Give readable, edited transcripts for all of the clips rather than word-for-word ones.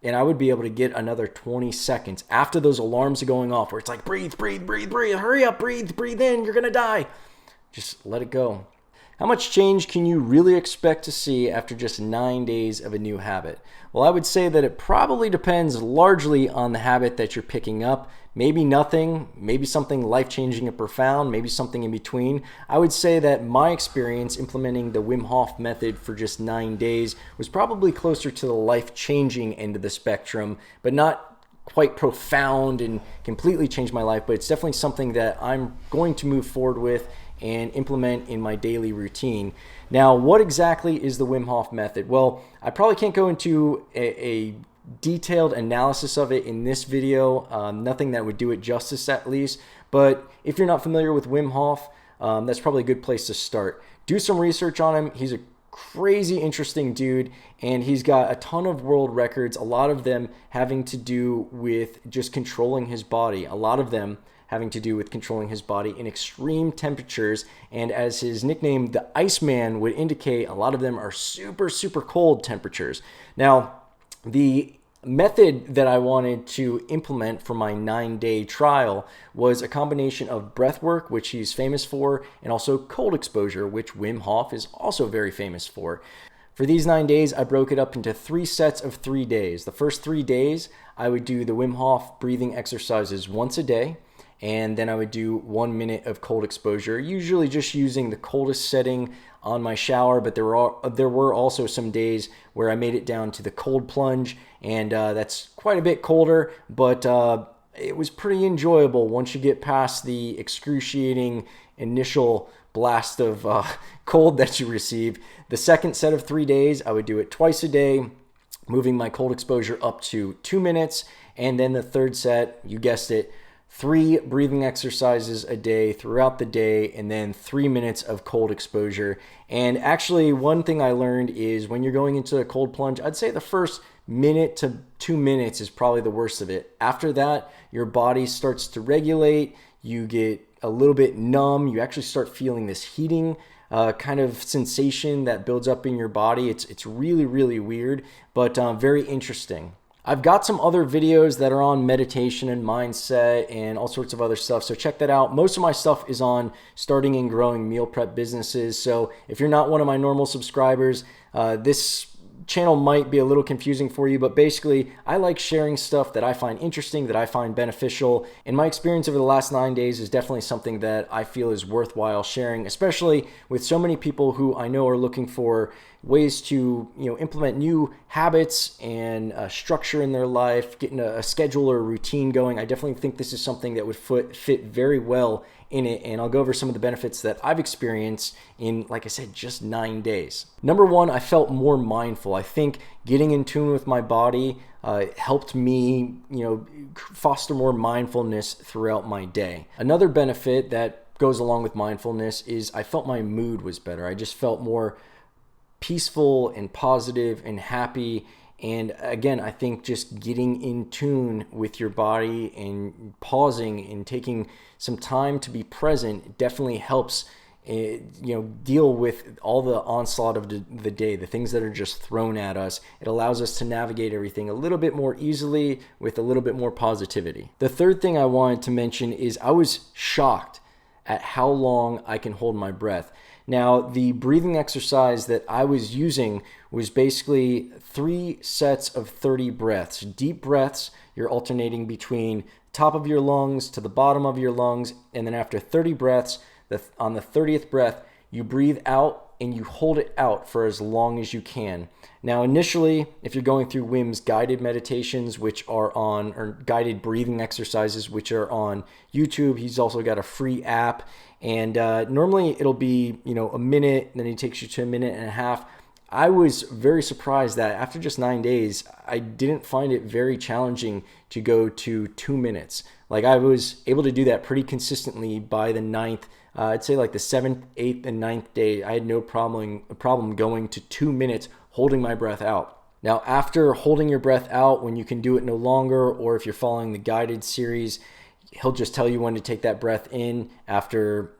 and I would be able to get another 20 seconds after those alarms are going off where it's like, breathe, breathe, breathe, breathe, hurry up, breathe, breathe in, you're going to die. Just let it go. How much change can you really expect to see after just 9 days of a new habit? Well, I would say that it probably depends largely on the habit that you're picking up. Maybe nothing, maybe something life-changing and profound, maybe something in between. I would say that my experience implementing the Wim Hof method for just 9 days was probably closer to the life-changing end of the spectrum, but not quite profound and completely changed my life, but it's definitely something that I'm going to move forward with and implement in my daily routine. Now, what exactly is the Wim Hof method? Well, I probably can't go into a detailed analysis of it in this video, nothing that would do it justice at least, but if you're not familiar with Wim Hof, that's probably a good place to start. Do some research on him. He's a crazy interesting dude, and he's got a ton of world records, a lot of them having to do with just controlling his body, a lot of them having to do with controlling his body in extreme temperatures, and as his nickname, the Iceman, would indicate, a lot of them are super, super cold temperatures. Now, the method that I wanted to implement for my 9-day trial was a combination of breathwork, which he's famous for, and also cold exposure, which Wim Hof is also very famous for. For these 9 days, I broke it up into 3 sets of 3 days. The first 3 days, I would do the Wim Hof breathing exercises once a day, and then I would do 1 minute of cold exposure, usually just using the coldest setting on my shower, but there were also some days where I made it down to the cold plunge, and that's quite a bit colder, but it was pretty enjoyable once you get past the excruciating initial blast of cold that you receive. The second set of 3 days, I would do it twice a day, moving my cold exposure up to 2 minutes, and then the third set, you guessed it, 3 breathing exercises a day throughout the day, and then 3 minutes of cold exposure. And actually, one thing I learned is when you're going into a cold plunge, I'd say the first minute to 2 minutes is probably the worst of it. After that, your body starts to regulate, you get a little bit numb, you actually start feeling this heating kind of sensation that builds up in your body. It's really, really weird, but very interesting. I've got some other videos that are on meditation and mindset and all sorts of other stuff, so check that out. Most of my stuff is on starting and growing meal prep businesses, so if you're not one of my normal subscribers, this channel might be a little confusing for you, but basically I like sharing stuff that I find interesting, that I find beneficial, and my experience over the last 9 days is definitely something that I feel is worthwhile sharing, especially with so many people who I know are looking for ways to implement new habits and structure in their life, getting a schedule or a routine going. I definitely think this is something that would fit very well in it, and I'll go over some of the benefits that I've experienced in, like I said, just 9 days. Number one, I felt more mindful. I think getting in tune with my body helped me, foster more mindfulness throughout my day. Another benefit that goes along with mindfulness is I felt my mood was better. I just felt more peaceful and positive and happy. And again, I think just getting in tune with your body and pausing and taking some time to be present definitely helps deal with all the onslaught of the day, the things that are just thrown at us. It allows us to navigate everything a little bit more easily with a little bit more positivity. The third thing I wanted to mention is I was shocked at how long I can hold my breath. Now, the breathing exercise that I was using was basically 3 sets of 30 breaths. Deep breaths, you're alternating between top of your lungs to the bottom of your lungs, and then after 30 breaths, on the 30th breath, you breathe out and you hold it out for as long as you can. Now, initially, if you're going through Wim's guided meditations, which are on, or guided breathing exercises, which are on YouTube, he's also got a free app. And normally it'll be, a minute, and then he takes you to a minute and a half. I was very surprised that after just 9 days, I didn't find it very challenging to go to 2 minutes. Like, I was able to do that pretty consistently by the 9th. I'd say like the 7th, 8th, and 9th day, I had no problem going to 2 minutes holding my breath out. Now, after holding your breath out, when you can do it no longer, or if you're following the guided series, he'll just tell you when to take that breath in after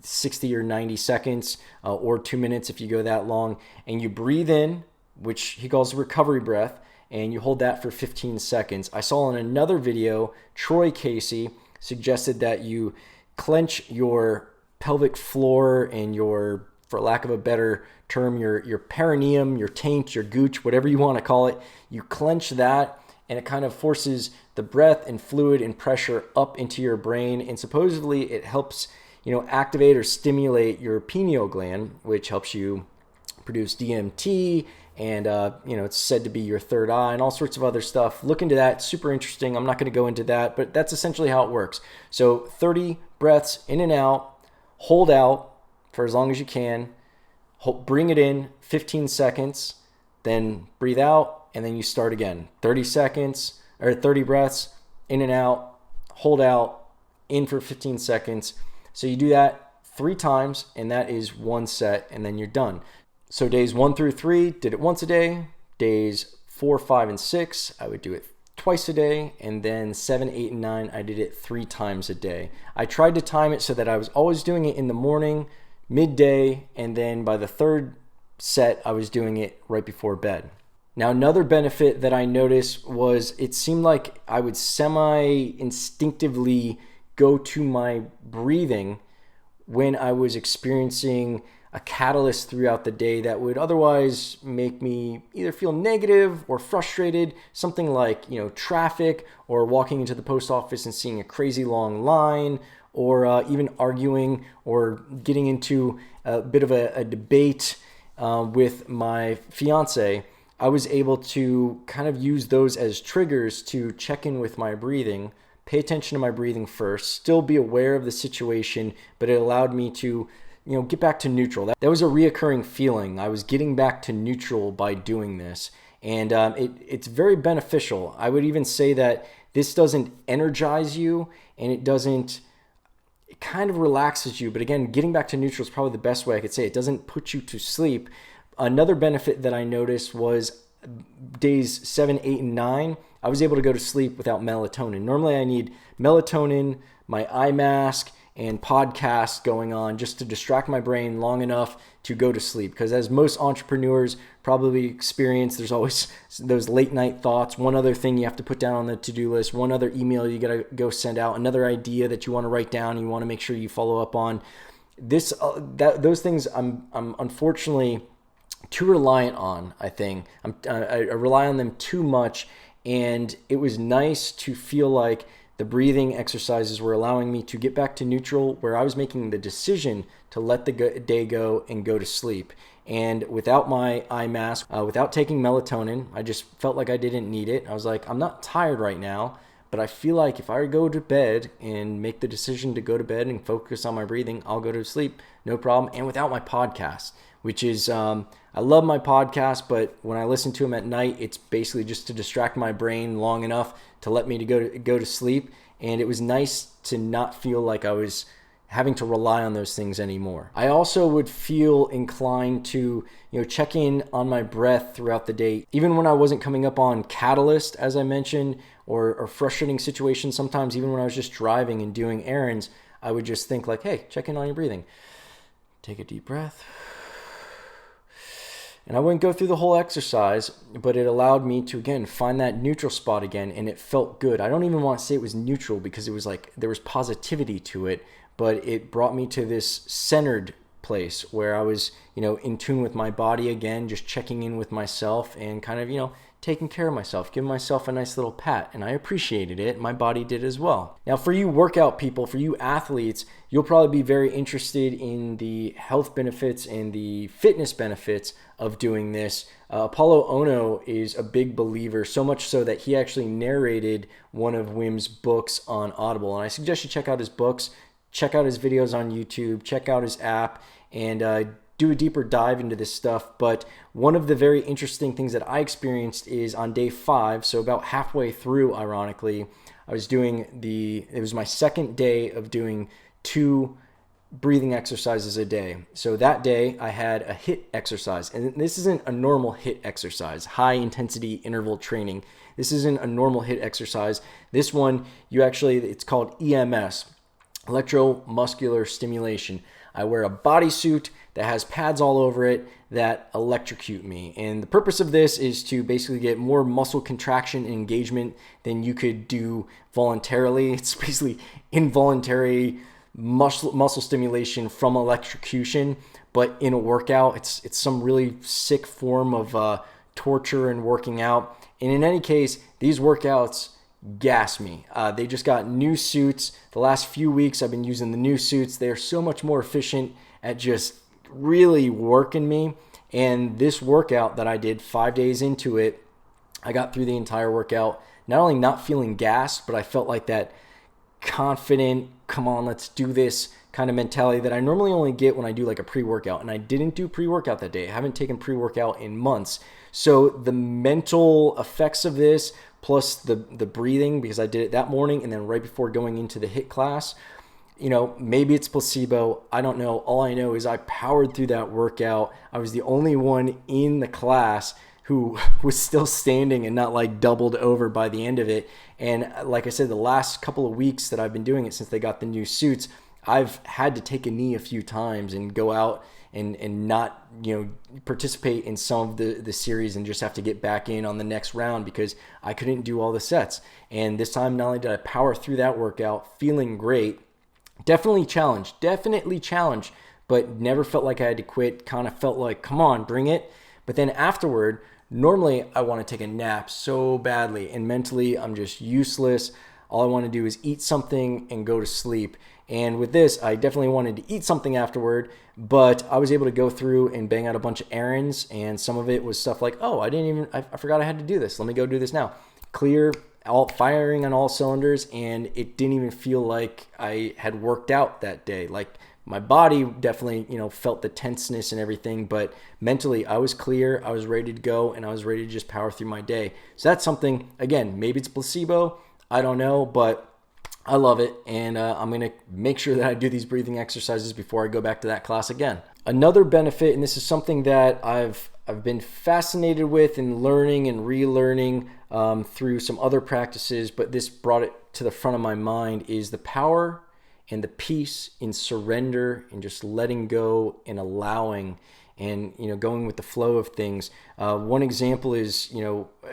60 or 90 seconds or 2 minutes if you go that long, and you breathe in, which he calls the recovery breath, and you hold that for 15 seconds. I saw in another video, Troy Casey suggested that you clench your pelvic floor and your, for lack of a better term, your perineum, your taint, your gooch, whatever you want to call it. You clench that, and it kind of forces the breath and fluid and pressure up into your brain. And supposedly it helps, activate or stimulate your pineal gland, which helps you produce DMT. And, it's said to be your third eye and all sorts of other stuff. Look into that. Super interesting. I'm not going to go into that, but that's essentially how it works. So 30 breaths in and out, hold out for as long as you can, bring it in 15 seconds, then breathe out, and then you start again. 30 seconds or 30 breaths in and out, hold out, in for 15 seconds. So you do that 3 times, and that is 1 set, and then you're done. So days 1 through 3, did it once a day. Days 4, 5, and 6, I would do it twice a day. And then 7, 8, and 9, I did it 3 times a day. I tried to time it so that I was always doing it in the morning, midday, and then by the 3rd set, I was doing it right before bed. Now, another benefit that I noticed was it seemed like I would semi-instinctively go to my breathing when I was experiencing a catalyst throughout the day that would otherwise make me either feel negative or frustrated, something like, traffic, or walking into the post office and seeing a crazy long line, or even arguing or getting into a bit of a debate with my fiance. I was able to kind of use those as triggers to check in with my breathing, pay attention to my breathing first, still be aware of the situation, but it allowed me to get back to neutral. That was a reoccurring feeling. I was getting back to neutral by doing this. And it's very beneficial. I would even say that this doesn't energize you, and it kind of relaxes you. But again, getting back to neutral is probably the best way I could say it. It doesn't put you to sleep. Another benefit that I noticed was days 7, 8, and 9, I was able to go to sleep without melatonin. Normally I need melatonin, my eye mask, and podcasts going on just to distract my brain long enough to go to sleep. Because as most entrepreneurs probably experience, there's always those late night thoughts, one other thing you have to put down on the to-do list, one other email you gotta go send out, another idea that you want to write down and you want to make sure you follow up on. Those things I'm unfortunately too reliant on, I think. I rely on them too much, and it was nice to feel like the breathing exercises were allowing me to get back to neutral, where I was making the decision to let the day go and go to sleep. And without my eye mask, without taking melatonin, I just felt like I didn't need it. I was like, I'm not tired right now, but I feel like if I go to bed and make the decision to go to bed and focus on my breathing, I'll go to sleep, no problem. And without my podcast, which is, I love my podcast, but when I listen to them at night, it's basically just to distract my brain long enough to let me go to sleep. And it was nice to not feel like I was having to rely on those things anymore. I also would feel inclined to, check in on my breath throughout the day, even when I wasn't coming up on catalyst, as I mentioned, or frustrating situations. Sometimes even when I was just driving and doing errands, I would just think like, hey, check in on your breathing. Take a deep breath. And I wouldn't go through the whole exercise, but it allowed me to, again, find that neutral spot again, and it felt good. I don't even want to say it was neutral because it was like there was positivity to it, but it brought me to this centered place where I was, in tune with my body again, just checking in with myself and kind of, taking care of myself, giving myself a nice little pat, and I appreciated it. My body did as well. Now, for you workout people, for you athletes, you'll probably be very interested in the health benefits and the fitness benefits of doing this. Apollo Ono is a big believer, so much so that he actually narrated one of Wim's books on Audible, and I suggest you check out his books, check out his videos on YouTube, check out his app, and do a deeper dive into this stuff. But one of the very interesting things that I experienced is on day 5, so about halfway through, ironically, I was it was my second day of doing 2 breathing exercises a day. So that day I had a HIIT exercise, and this isn't a normal HIIT exercise, high intensity interval training. This isn't a normal HIIT exercise. This one, it's called EMS, electromuscular stimulation. I wear a bodysuit that has pads all over it that electrocute me. And the purpose of this is to basically get more muscle contraction and engagement than you could do voluntarily. It's basically involuntary muscle stimulation from electrocution, but in a workout. It's some really sick form of torture and working out. And in any case, these workouts gas me. They just got new suits. The last few weeks I've been using the new suits. They are so much more efficient at just really working me. And this workout that I did 5 days into it, I got through the entire workout not only not feeling gassed, but I felt like that confident, come on, let's do this kind of mentality that I normally only get when I do like a pre-workout. And I didn't do pre-workout that day. I haven't taken pre-workout in months. So the mental effects of this, plus the breathing, because I did it that morning and then right before going into the HIIT class, maybe it's placebo. I don't know. All I know is I powered through that workout. I was the only one in the class who was still standing and not like doubled over by the end of it. And like I said, the last couple of weeks that I've been doing it since they got the new suits, I've had to take a knee a few times and go out and not, participate in some of the series and just have to get back in on the next round because I couldn't do all the sets. And this time, not only did I power through that workout, feeling great, definitely challenged, but never felt like I had to quit, kind of felt like, come on, bring it. But then afterward, normally I want to take a nap so badly and mentally I'm just useless. All I want to do is eat something and go to sleep. And with this, I definitely wanted to eat something afterward, but I was able to go through and bang out a bunch of errands. And some of it was stuff like, oh, I forgot I had to do this. Let me go do this now. Clear, firing on all cylinders. And it didn't even feel like I had worked out that day. Like my body definitely, felt the tenseness and everything, but mentally I was clear, I was ready to go, and I was ready to just power through my day. So that's something, again, maybe it's placebo, I don't know, but I love it, and I'm going to make sure that I do these breathing exercises before I go back to that class again. Another benefit, and this is something that I've been fascinated with and learning and relearning through some other practices, but this brought it to the front of my mind, is the power and the peace in surrender and just letting go and allowing and going with the flow of things. One example is,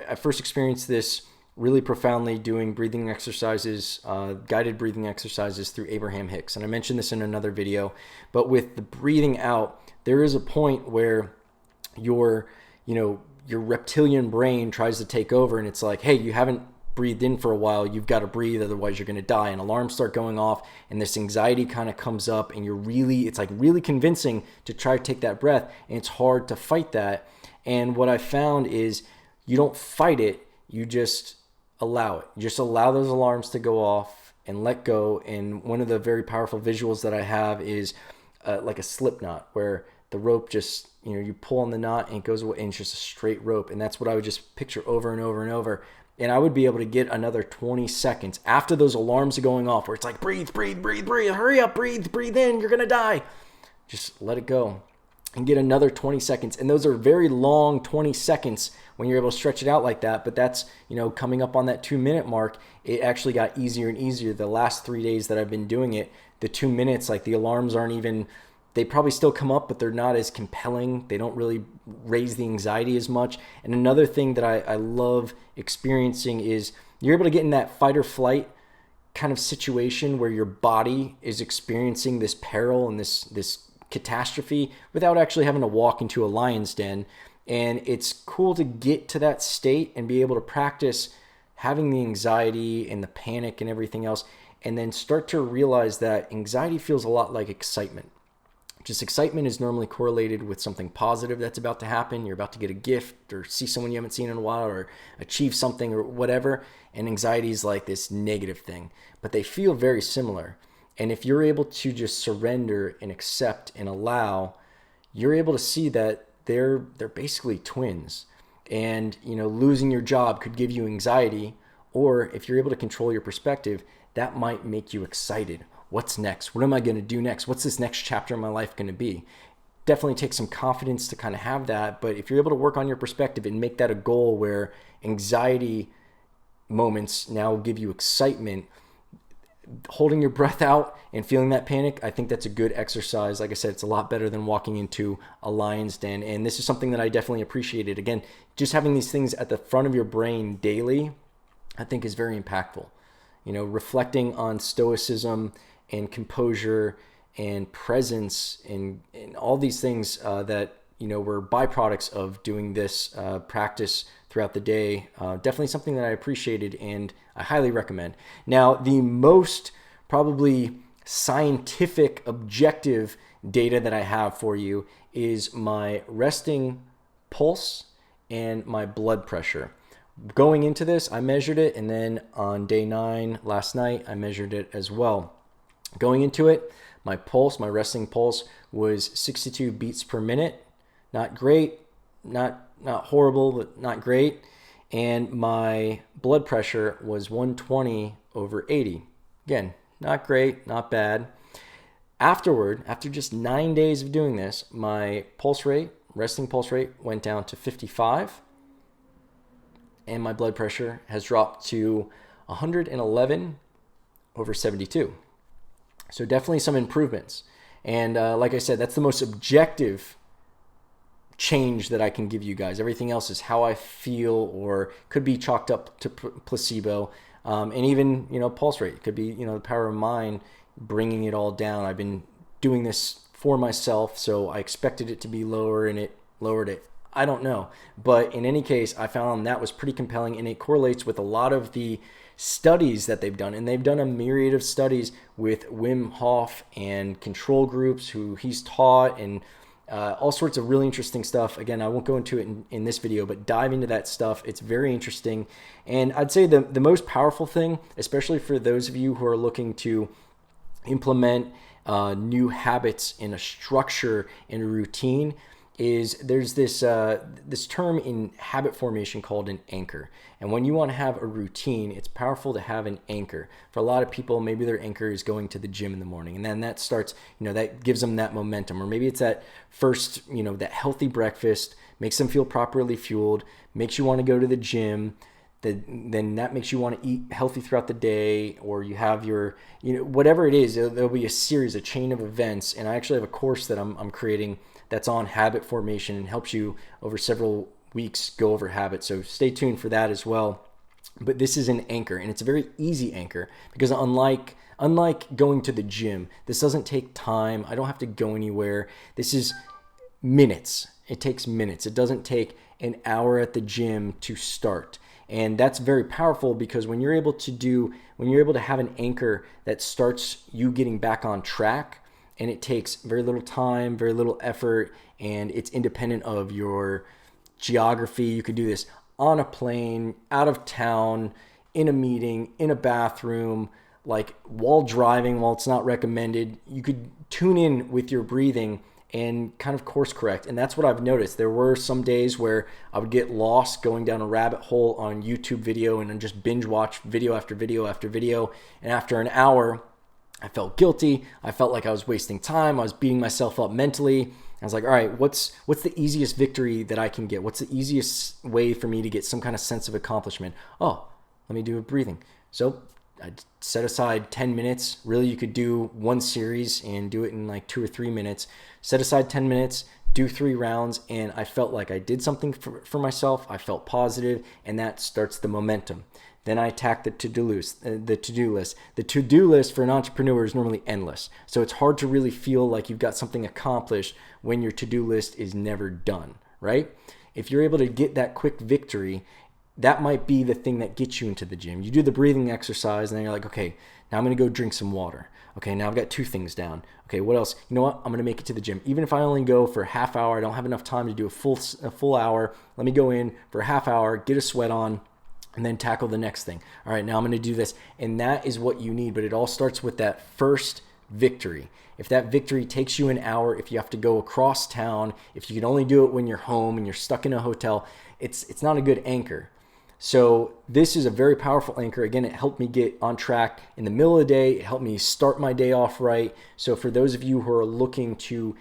I first experienced this really profoundly doing breathing exercises, guided breathing exercises through Abraham Hicks. And I mentioned this in another video, but with the breathing out, there is a point where your reptilian brain tries to take over and it's like, hey, you haven't breathed in for a while, you've got to breathe, otherwise you're going to die. And alarms start going off and this anxiety kind of comes up and it's like really convincing to try to take that breath, and it's hard to fight that. And what I found is you don't fight it, you just allow it. You just allow those alarms to go off and let go. And one of the very powerful visuals that I have is like a slip knot where the rope just, you pull on the knot and it goes away and it's just a straight rope. And that's what I would just picture over and over and over. And I would be able to get another 20 seconds after those alarms are going off where it's like, breathe, hurry up, breathe in, you're going to die. Just let it go and get another 20 seconds. And those are very long 20 seconds when you're able to stretch it out like that. But that's, coming up on that 2-minute mark, it actually got easier and easier. The last 3 days that I've been doing it, the 2 minutes, like the alarms aren't even, they probably still come up, but they're not as compelling. They don't really raise the anxiety as much. And another thing that I love experiencing is you're able to get in that fight or flight kind of situation where your body is experiencing this peril and this catastrophe without actually having to walk into a lion's den. And it's cool to get to that state and be able to practice having the anxiety and the panic and everything else, and then start to realize that anxiety feels a lot like excitement. Just excitement is normally correlated with something positive that's about to happen. You're about to get a gift or see someone you haven't seen in a while or achieve something or whatever. And anxiety is like this negative thing, but they feel very similar. And if you're able to just surrender and accept and allow, you're able to see that they're basically twins. And losing your job could give you anxiety, or if you're able to control your perspective, that might make you excited. What's next? What am I going to do next? What's this next chapter in my life going to be? Definitely takes some confidence to kind of have that, but if you're able to work on your perspective and make that a goal where anxiety moments now give you excitement, holding your breath out and feeling that panic, I think that's a good exercise. Like I said, it's a lot better than walking into a lion's den. And this is something that I definitely appreciated. Again, just having these things at the front of your brain daily, I think is very impactful. Reflecting on stoicism and composure and presence and all these things that, were byproducts of doing this practice throughout the day. Definitely something that I appreciated and I highly recommend. Now, the most probably scientific, objective data that I have for you is my resting pulse and my blood pressure. Going into this, I measured it, and then on day 9 last night, I measured it as well. Going into it, my pulse, my resting pulse, was 62 beats per minute. Not great, not horrible, but not great. And my blood pressure was 120/80. Again, not great, not bad. Afterward, after just 9 days of doing this, my pulse rate, resting pulse rate, went down to 55. And my blood pressure has dropped to 111/72. So definitely some improvements. And like I said, that's the most objective change that I can give you guys. Everything else is how I feel or could be chalked up to placebo. And even, pulse rate. It could be, the power of mind bringing it all down. I've been doing this for myself, so I expected it to be lower and it lowered it. I don't know. But in any case, I found that was pretty compelling, and it correlates with a lot of the studies that they've done. And they've done a myriad of studies with Wim Hof and control groups who he's taught, and all sorts of really interesting stuff. Again, I won't go into it in this video, but dive into that stuff. It's very interesting. And I'd say the most powerful thing, especially for those of you who are looking to implement new habits in a structure and a routine, is there's this term in habit formation called an anchor. And when you want to have a routine, it's powerful to have an anchor. For a lot of people, maybe their anchor is going to the gym in the morning, and then that starts, that gives them that momentum. Or maybe it's that first, that healthy breakfast makes them feel properly fueled, makes you want to go to the gym. Then that makes you want to eat healthy throughout the day, or you have your, whatever it is, there'll be a chain of events. And I actually have a course that I'm creating that's on habit formation and helps you over several weeks go over habits. So stay tuned for that as well. But this is an anchor, and it's a very easy anchor because unlike going to the gym, this doesn't take time. I don't have to go anywhere. This is minutes. It takes minutes. It doesn't take an hour at the gym to start. And that's very powerful because when you're able to have an anchor that starts you getting back on track, and it takes very little time, very little effort, and it's independent of your geography. You could do this on a plane, out of town, in a meeting, in a bathroom, like while driving, while it's not recommended. You could tune in with your breathing and kind of course correct. And that's what I've noticed. There were some days where I would get lost going down a rabbit hole on YouTube video and then just binge watch video after video after video. And after an hour, I felt guilty. I felt like I was wasting time. I was beating myself up mentally. I was like, all right, what's the easiest victory that I can get? What's the easiest way for me to get some kind of sense of accomplishment? Oh, let me do a breathing. So I set aside 10 minutes. Really, you could do one series and do it in like 2 or 3 minutes. Set aside 10 minutes, do 3 rounds, and I felt like I did something for myself. I felt positive, and that starts the momentum. Then I attack the to-do list. The to-do list for an entrepreneur is normally endless. So it's hard to really feel like you've got something accomplished when your to-do list is never done, right? If you're able to get that quick victory, that might be the thing that gets you into the gym. You do the breathing exercise, and then you're like, okay, now I'm going to go drink some water. Okay, now I've got 2 things down. Okay, what else? You know what? I'm going to make it to the gym. Even if I only go for a half hour, I don't have enough time to do a full hour. Let me go in for a half hour, get a sweat on, and then tackle the next thing. All right, now I'm going to do this. And that is what you need, but it all starts with that first victory. If that victory takes you an hour, if you have to go across town, if you can only do it when you're home and you're stuck in a hotel, it's not a good anchor. So this is a very powerful anchor. Again, it helped me get on track in the middle of the day. It helped me start my day off right. So for those of you who are looking to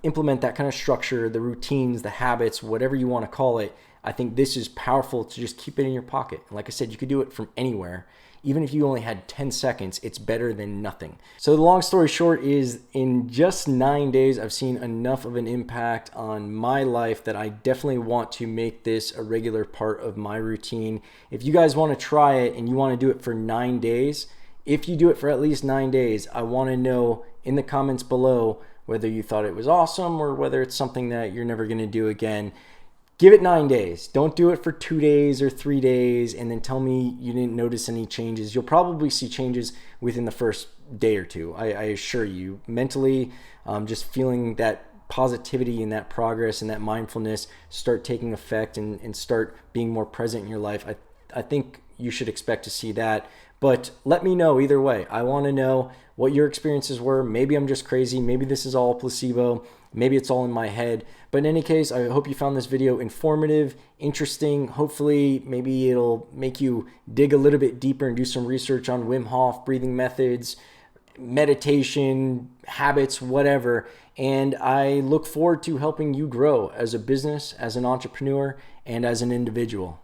implement that kind of structure, the routines, the habits, whatever you want to call it, I think this is powerful to just keep it in your pocket. And like I said, you could do it from anywhere. Even if you only had 10 seconds, it's better than nothing. So the long story short is, in just 9 days, I've seen enough of an impact on my life that I definitely want to make this a regular part of my routine. If you guys want to try it and you want to do it for 9 days, if you do it for at least 9 days, I want to know in the comments below whether you thought it was awesome or whether it's something that you're never going to do again. Give it 9 days. Don't do it for 2 days or 3 days and then tell me you didn't notice any changes. You'll probably see changes within the first day or two. I assure you. Mentally, just feeling that positivity and that progress and that mindfulness start taking effect and start being more present in your life. I think you should expect to see that. But let me know either way. I want to know what your experiences were. Maybe I'm just crazy. Maybe this is all placebo. Maybe it's all in my head. But in any case, I hope you found this video informative, interesting. Hopefully, maybe it'll make you dig a little bit deeper and do some research on Wim Hof, breathing methods, meditation, habits, whatever. And I look forward to helping you grow as a business, as an entrepreneur, and as an individual.